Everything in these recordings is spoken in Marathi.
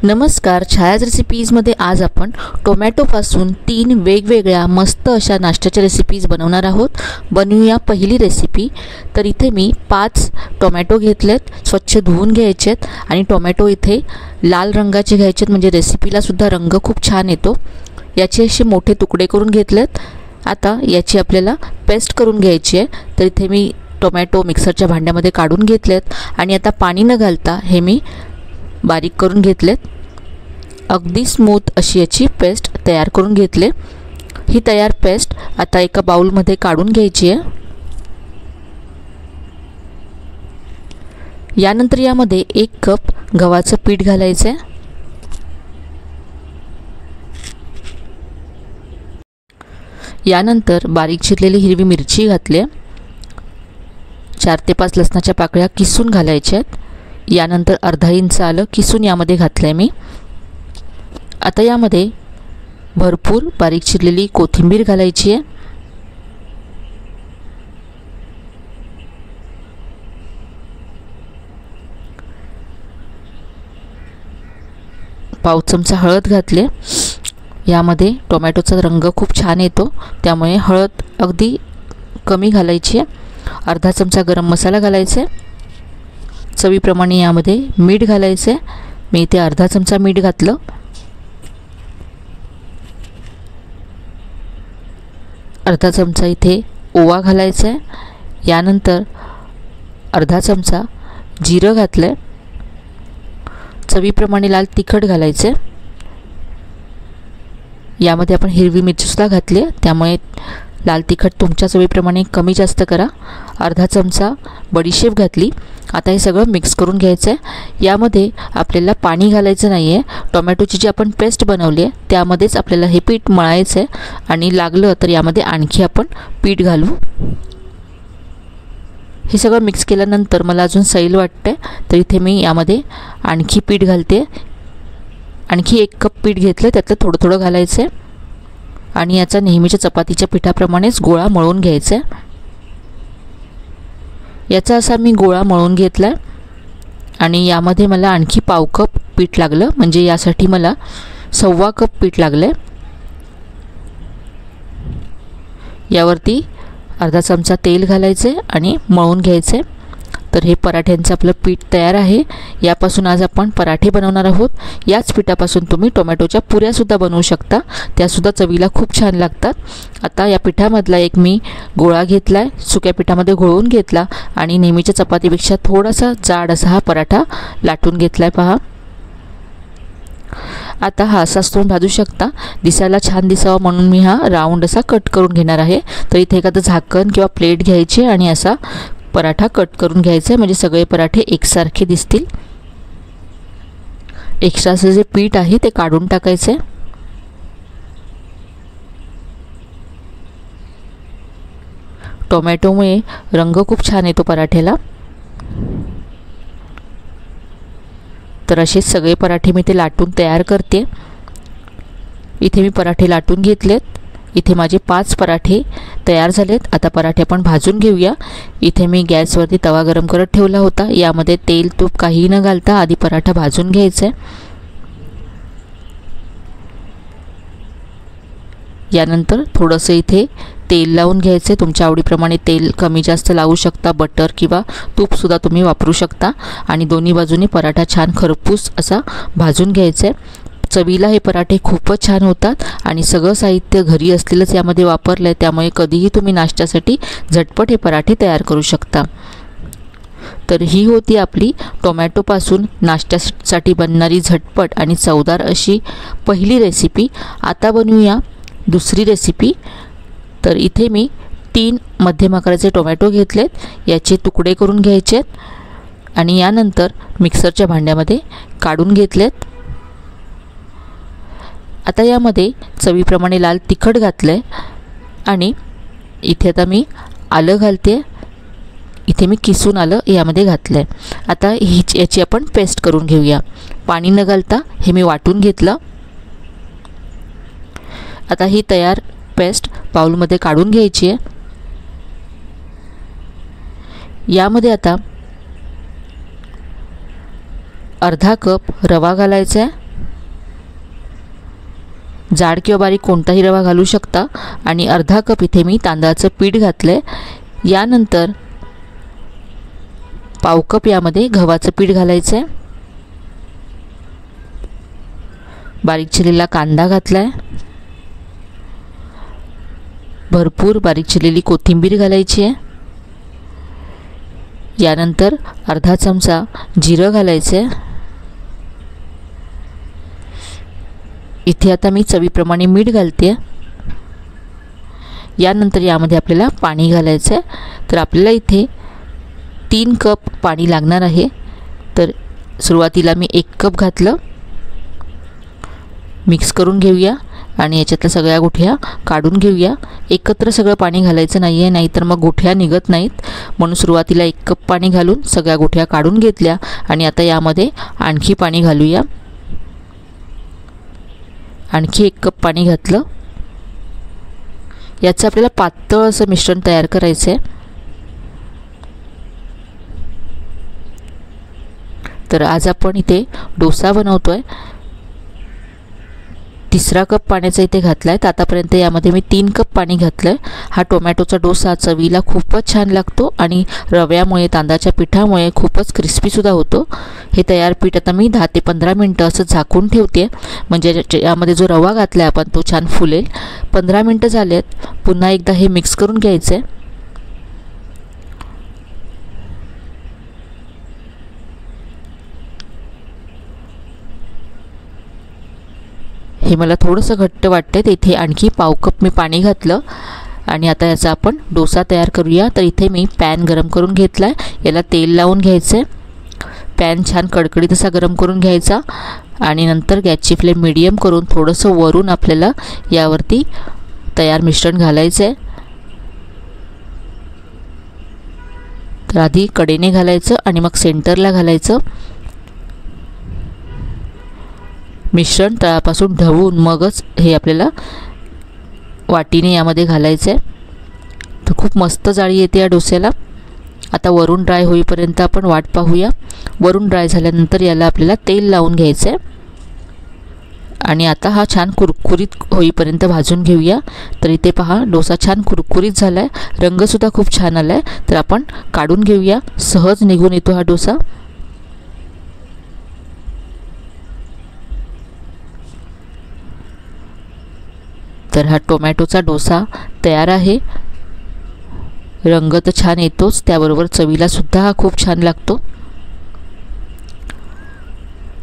नमस्कार, छायाज रेसिपीजमध्ये आज आपण टोमॅटोपासून 3 वेगवेगळ्या मस्त अशा नाश्त्याच्या रेसिपीज बनवणार आहोत। बनवूया पहिली रेसिपी। तर इथे मी 5 टोमॅटो घेतलेत, स्वच्छ धुवून घ्यायचेत आणि टोमॅटो इथे लाल रंगाचे घ्यायचेत, म्हणजे रेसिपीला सुद्धा रंग खूप छान येतो। याचे असे मोठे तुकडे करून घेतलेत। आता याची आपल्याला पेस्ट करून घ्यायची आहे। तर इथे मी टोमॅटो मिक्सरच्या भांड्यामध्ये काढून घेतलेत आणि आता पाणी न घालता हे मी बारीक करून घेतलेत। अगदी स्मूथ अशी याची पेस्ट तयार करून घेतले। ही तयार पेस्ट आता एका बाउलमध्ये काढून घ्यायची आहे। यानंतर यामध्ये 1 कप गव्हाचं पीठ घालायचं आहे। यानंतर बारीक चिरलेली हिरवी मिरची घातली, 4 ते 5 लसणाच्या पाकळ्या किसून घालायच्या आहेत। यानंतर अर्धा इंच आलं किसून यामध्ये घातलंय मी। आता यामध्ये भरपूर बारीक चिरलेली कोथिंबीर घालायची आहे। पाव चमचा हळद घातली। यामध्ये टोमॅटोचा रंग खूप छान येतो, त्यामुळे हळद अगदी कमी घालायची आहे। अर्धा चमचा गरम मसाला घालायचा आहे। चवीप्रमाणे यामध्ये मीठ घालायचे, मी इथे अर्धा चमचा मीठ घातलं। अर्धा चमचा इथे ओवा घालायचा आहे। यानंतर अर्धा चमचा जिरं घातलंय। चवीप्रमाणे लाल तिखट घालायचे। यामध्ये आपण हिरवी मिरची सुद्धा घातली, त्यामुळे लाल तिखट तुमच्या चवीप्रमाणे कमी जास्त करा। अर्धा चमचा बडीशेप घातली। आता हे सगळं मिक्स करून घ्यायचं आहे। यामध्ये आपल्याला पाणी घालायचं नाही आहे। टोमॅटोची जी आपण पेस्ट बनवली आहे त्यामध्येच आपल्याला हे पीठ मळायचं आहे आणि लागलं तर यामध्ये आणखी आपण पीठ घालू। हे सगळं मिक्स केल्यानंतर मला अजून सैल वाटते, तर इथे मी यामध्ये आणखी पीठ घालते। आणखी 1 कप पीठ घेतलं, त्यातलं थोडं थोडं घालायचं आहे आणि याचा नेहमीच्या चपातीच्या पिठाप्रमाणेच गोळा मळून घ्यायचा आहे। याचा असा मी गोळा मळून घेतला आणि यामध्ये मला आणखी पाव कप पीठ लागलं, म्हणजे यासाठी मला 1.25 कप पीठ लागले। यावरती अर्धा चमचा तेल घालायचे आणि मळून घ्यायचे। तर हे पराठ्यांचं आपलं पीठ तयार आहे। यापासून आज आपण पराठे बनवणार आहोत। याच पिठापासून तुम्ही टोमॅटोच्या पुऱ्यासुद्धा बनवू शकता, त्यासुद्धा चवीला खूप छान लागतात। आता या पिठामधला एक मी गोळा घेतला आहे, सुक्या पिठामध्ये घोळवून घेतला आणि नेहमीच्या चपातीपेक्षा थोडासा जाड असा हा पराठा लाटून घेतला आहे, पहा। आता हा असाच तुम्ही भाजू शकता, दिसायला छान दिसावा म्हणून मी हा राऊंड असा कट करून घेणार आहे। तर इथे एखादं झाकण किंवा प्लेट घ्यायची आणि असा पराठा कट करून घ्यायचा, म्हणजे सगळे पराठे एकसारखे दिसतील। एक्स्ट्राचं जे पीठ आहे ते काढून टाकायचे। टोमॅटोमुळे रंग खूप छान येतो पराठ्याला। तर असे सगळे पराठे मी ते लाटून तयार करते। इथे मी पराठे लाटून घेतलेत। इथे माझे 5 पराठे तयार झालेत। आता पराठे आपण भाजून घेऊया। इथे मी गॅसवरती तवा गरम करत ठेवला होता। यामध्ये तेल तूप काही न घालता आधी पराठा भाजून घ्यायचा आहे। यानंतर थोडंसं इथे तेल लावून घ्यायचे। तुमच्या आवडीप्रमाणे तेल कमी जास्त लावू शकता, बटर किंवा तूपसुद्धा तुम्ही वापरू शकता। आणि दोन्ही बाजूने पराठा छान खरपूस असा भाजून घ्यायचा आहे। चवीला हे पराठे खूपच छान होतात आणि सगळं साहित्य घरी असलेलंच यामध्ये वापरलं आहे, त्यामुळे कधीही तुम्ही नाश्त्यासाठी झटपट हे पराठे तयार करू शकता। तर ही होती आपली टोमॅटोपासून नाश्त्यासाठी बनणारी झटपट आणि चवदार अशी पहिली रेसिपी। आता बनवूया दुसरी रेसिपी। तर इथे मी 3 मध्यम आकाराचे टोमॅटो घेतलेत, याचे तुकडे करून घ्यायचेत आणि यानंतर मिक्सरच्या भांड्यामध्ये काढून घेतलेत। आता यामध्ये चवीप्रमाणे लाल तिखट घातलंय आणि इथे आता मी आलं घालते। इथे मी किसून आलं यामध्ये घातलंय। आता याची आपण पेस्ट करून घेऊया। पाणी न घालता हे मी वाटून घेतलं। आता ही तयार पेस्ट बाउलमध्ये काढून घ्यायची आहे। यामध्ये आता अर्धा कप रवा घालायचा आहे। जाड किंवा बारीक कोणताही रवा घालू शकता। आणि अर्धा कप इथे मी तांदळाचं पीठ घातलं। यानंतर पाव कप यामध्ये गव्हाचं पीठ घालायचं आहे। बारीक चिरलेला कांदा घातला आहे। भरपूर बारीक चिरलेली कोथिंबीर घालायची आहे। यानंतर अर्धा चमचा जिरं घालायचं आहे। इथे आता मी चवीप्रमाणे मीठ घालते। यानंतर यामध्ये आपल्याला पाणी घालायचं आहे। तर आपल्याला इथे 3 कप पाणी लागणार आहे। तर सुरुवातीला मी 1 कप घातलं। मिक्स करून घेऊया आणि याच्यातल्या सगळ्या गुठ्या काढून घेऊया। एकत्र सगळं पाणी घालायचं नाही आहे, नाहीतर मग गुठ्या निघत नाहीत। म्हणून सुरुवातीला 1 कप पाणी घालून सगळ्या गुठ्या काढून घेतल्या। आणि आता यामध्ये आणखी पाणी घालूया। आणखी 1 कप पाणी घातलं। याचं आपल्याला पातळ असं मिश्रण तयार करायचं आहे। तर आज आपण इथे डोसा बनवतोय। 3 कप पाण्याचा इथे घातला आहे। तर आतापर्यंत यामध्ये मी 3 कप पाणी घातलं आहे। हा टोमॅटोचा डोसा चवीला खूपच छान लागतो आणि रव्यामुळे तांदळाच्या पिठामुळे खूपच क्रिस्पीसुद्धा होतो। हे तयार पीठ आता मी 10 ते 15 मिनटं असं झाकून ठेवते, म्हणजे यामध्ये जो रवा घातला आहे आपण तो छान फुलेल। 15 मिनटं झालेत। पुन्हा एकदा हे मिक्स करून घ्यायचं आहे। हे मला थोडंसं घट्ट वाटतंय, तर इथे आणखी पाव कप मी पाणी घातलं। आणि आता याचा आपण डोसा तयार करूया। तर इथे मी पॅन गरम करून घेतला आहे। याला तेल लावून घ्यायचं आहे। पॅन छान कडकडीत असा गरम करून घ्यायचा आणि नंतर गॅसची फ्लेम मीडियम करून थोडंसं वरून आपल्याला यावरती तयार मिश्रण घालायचं आहे। तर आधी कडेने घालायचं आणि मग सेंटरला घालायचं। मिश्रण तळापासून ढवळून मगच हे आपल्याला वाटीने यामध्ये घालायचं आहे। तर खूप मस्त जाळी येते या डोस्याला। आता वरून ड्राय होईपर्यंत आपण वाट पाहूया। वरून ड्राय झाल्यानंतर याला आपल्याला तेल लावून घ्यायचं आहे आणि आता हा छान कुरकुरीत होईपर्यंत भाजून घेऊया। तर इथे पहा डोसा छान कुरकुरीत झाला आहे, रंगसुद्धा खूप छान आला आहे। तर आपण काढून घेऊया। सहज निघून येतो हा डोसा। तर हा टोमॅटोचा डोसा तयार आहे। रंग तर छान येतोच, त्याबरोबर चवीला सुद्धा हा खूप छान लागतो।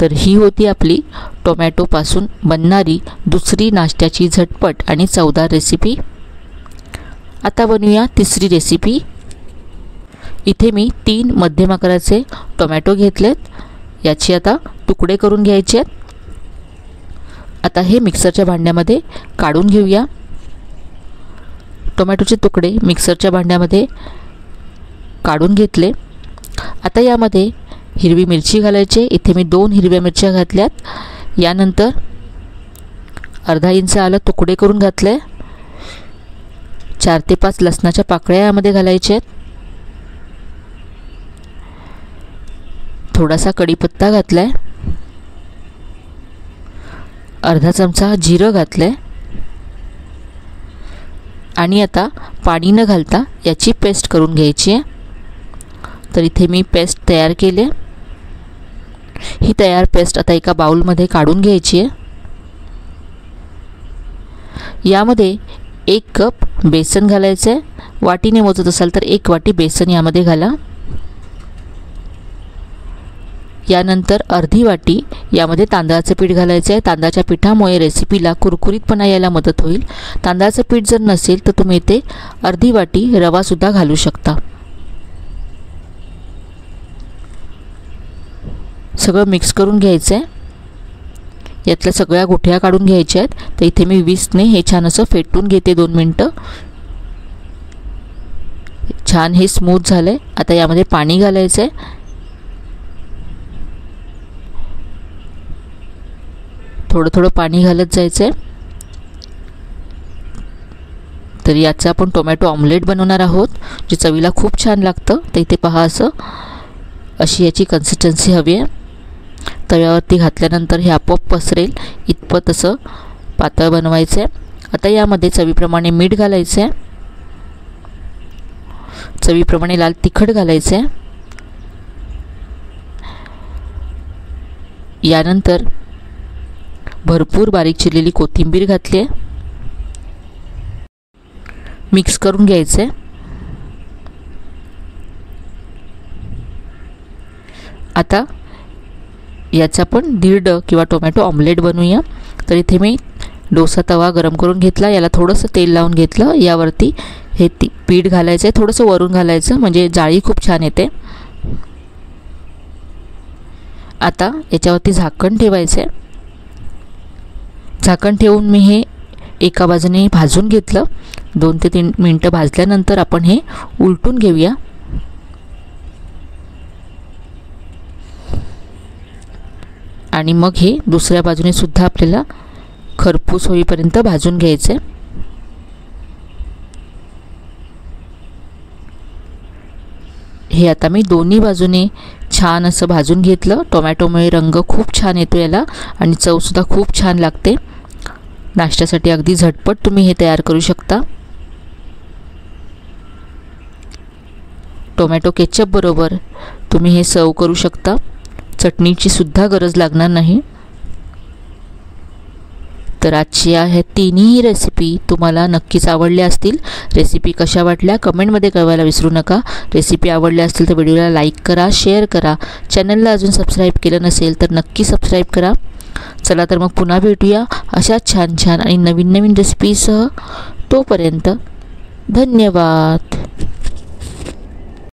तर ही होती आपली टोमॅटोपासून बनणारी दुसरी नाश्त्याची झटपट आणि चवदार रेसिपी। आता बनवूया तिसरी रेसिपी। इथे मी 3 मध्यम आकाराचे टोमॅटो घेतलेत। याची आता तुकडे करून घ्यायचे आहेत। आता हे मिक्सरच्या भांड्यामध्ये काढून घेऊया। टोमॅटोचे तुकडे मिक्सरच्या भांड्यामध्ये काढून घेतले। आता यामध्ये हिरवी मिरची घालायची। इथे मी 2 हिरव्या मिरच्या घातल्यात। यानंतर अर्धा इंच आलं तुकडे करून घातले। 4 ते 5 लसणाच्या पाकळ्या यामध्ये घालायच्या आहेत। थोडासा कढीपत्ता घातलाय। अर्धा चमचा जिरं घातलंय आणि आता पाणी न घालता याची पेस्ट करून घ्यायची आहे। तर इथे मी पेस्ट तयार केली आहे। ही तयार पेस्ट आता एका बाउलमध्ये काढून घ्यायची आहे। यामध्ये 1 कप बेसन घालायचं आहे। वाटीने मोजत असाल तर 1 वाटी बेसन यामध्ये घाला। यानंतर अर्धी वाटी यामध्ये तांदळाचं पीठ घालायचं आहे। तांदळाच्या पिठामुळे रेसिपीला कुरकुरीतपणा यायला मदत होईल। तांदळाचं पीठ जर नसेल तर तुम्ही इथे अर्धी वाटी रवासुद्धा घालू शकता। सगळं मिक्स करून घ्यायचं आहे। यातल्या सगळ्या गुठ्या काढून घ्यायच्या आहेत। तर इथे मी विस्कने हे छान असं फेटून घेते 2 मिनिटं। छान हे स्मूथ झालंय। आता यामध्ये पाणी घालायचं आहे। थोडं थोडं पाणी घालत जायचं आहे। तर याचा आपण टोमॅटो ऑमलेट बनवणार आहोत, जे चवीला खूप छान लागतं। तर इथे पहा अशी याची कन्सिस्टन्सी हवी आहे। तव्यावरती घातल्यानंतर हे आपोआप पसरेल इतपत असं पातळ बनवायचं आहे. आता यामध्ये चवीप्रमाणे मीठ घालायचं आहे, चवीप्रमाणे लाल तिखट घालायचं आहे. यानंतर भरपूर बारीक चिरलेली कोथिंबीर घातली आहे. मिक्स करून घ्यायचं आहे. आता याचा पण दीड किंवा टोमॅटो ऑमलेट बनवूया. तर इथे मी डोसा तवा गरम करून घेतला, याला थोडंसं तेल लावून घेतलं. यावरती हे पीठ घालायचं आहे, थोडंसं वरून घालायचं म्हणजे जाळी खूप छान येते. आता याच्यावरती झाकण ठेवायचं आहे. झाकण ठेवून मी हे एका बाजूने भाजून घेतलं. 2 ते 3 मिनटं भाजल्यानंतर आपण हे उलटून घेऊया. आणि मग हे दुसऱ्या बाजूने सुद्धा आपल्याला खरपूस होईपर्यंत भाजून घ्यायचे. हे आता मी दोन्ही बाजूने छान असं भाजून घेतलं. टोमॅटोमुळे रंग खूप छान येतो याला आणि चवसुद्धा खूप छान लागते. नाश्त्यासाठी अगदी झटपट तुम्ही हे तयार करू शकता. टोमॅटो केचप बरोबर तुम्ही हे सर्व करू शकता. चटणीची सुद्धा गरज लागणार नाही. तर आजची ह्या तिन्ही रेसिपी तुम्हाला नक्कीच आवडल्या असतील. रेसिपी कशा वाटल्या कमेंटमध्ये कळवायला विसरू नका. रेसिपी आवडल्या असतील तर व्हिडिओला लाईक करा, शेअर करा. चॅनलला अजून सबस्क्राईब केलं नसेल तर नक्की सबस्क्राईब करा. चला तर मग पुन्हा भेटूया अशा छान छान आणि नवीन नवीन रेसिपीसह. तोपर्यंत धन्यवाद.